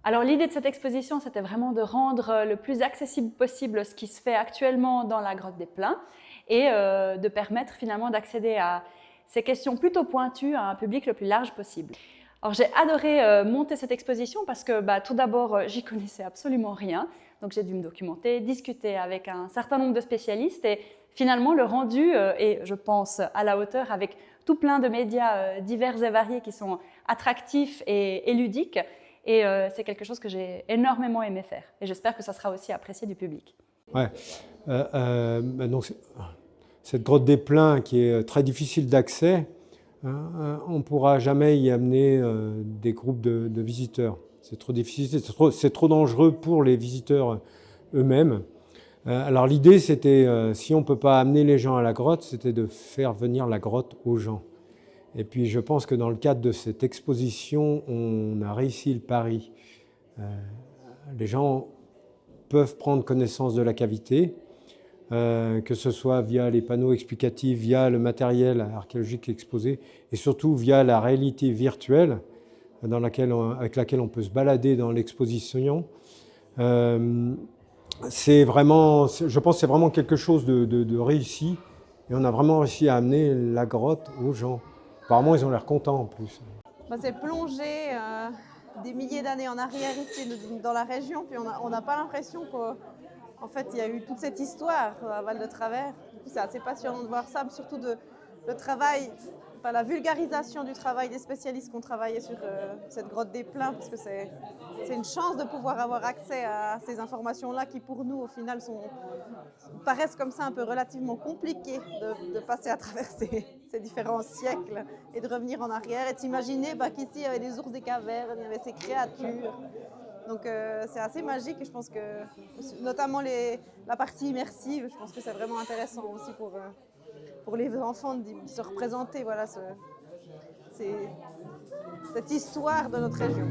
Alors l'idée de cette exposition, c'était vraiment de rendre le plus accessible possible ce qui se fait actuellement dans la grotte des Plins et de permettre finalement d'accéder à ces questions plutôt pointues à un public le plus large possible. Alors j'ai adoré monter cette exposition parce que tout d'abord, j'y connaissais absolument rien. Donc j'ai dû me documenter, discuter avec un certain nombre de spécialistes et finalement le rendu est, je pense, à la hauteur avec tout plein de médias divers et variés qui sont attractifs et ludiques. Et c'est quelque chose que j'ai énormément aimé faire. Et j'espère que ça sera aussi apprécié du public. Ouais. Donc, cette grotte des Plins qui est très difficile d'accès, on ne pourra jamais y amener des groupes de visiteurs. C'est trop difficile, c'est trop dangereux pour les visiteurs eux-mêmes. Alors l'idée, c'était, si on ne peut pas amener les gens à la grotte, c'était de faire venir la grotte aux gens. Et puis je pense que dans le cadre de cette exposition, on a réussi le pari. Les gens peuvent prendre connaissance de la cavité, que ce soit via les panneaux explicatifs, via le matériel archéologique exposé, et surtout via la réalité virtuelle avec laquelle on peut se balader dans l'exposition. Je pense que c'est vraiment quelque chose de réussi, et on a vraiment réussi à amener la grotte aux gens. Apparemment, ils ont l'air contents en plus. C'est plonger des milliers d'années en arrière ici dans la région, puis on n'a pas l'impression qu'en fait il y a eu toute cette histoire à Val de Travers. Du coup, c'est assez passionnant de voir ça, mais surtout le travail, la vulgarisation du travail des spécialistes qui ont travaillé sur cette grotte des Plins, parce que c'est une chance de pouvoir avoir accès à ces informations-là qui pour nous au final paraissent comme ça un peu relativement compliquées de passer à travers ces différents siècles et de revenir en arrière et de s'imaginer qu'ici il y avait des ours des cavernes, il y avait ces créatures. Donc c'est assez magique et je pense que notamment la partie immersive, je pense que c'est vraiment intéressant aussi pour les enfants de se représenter cette histoire de notre région.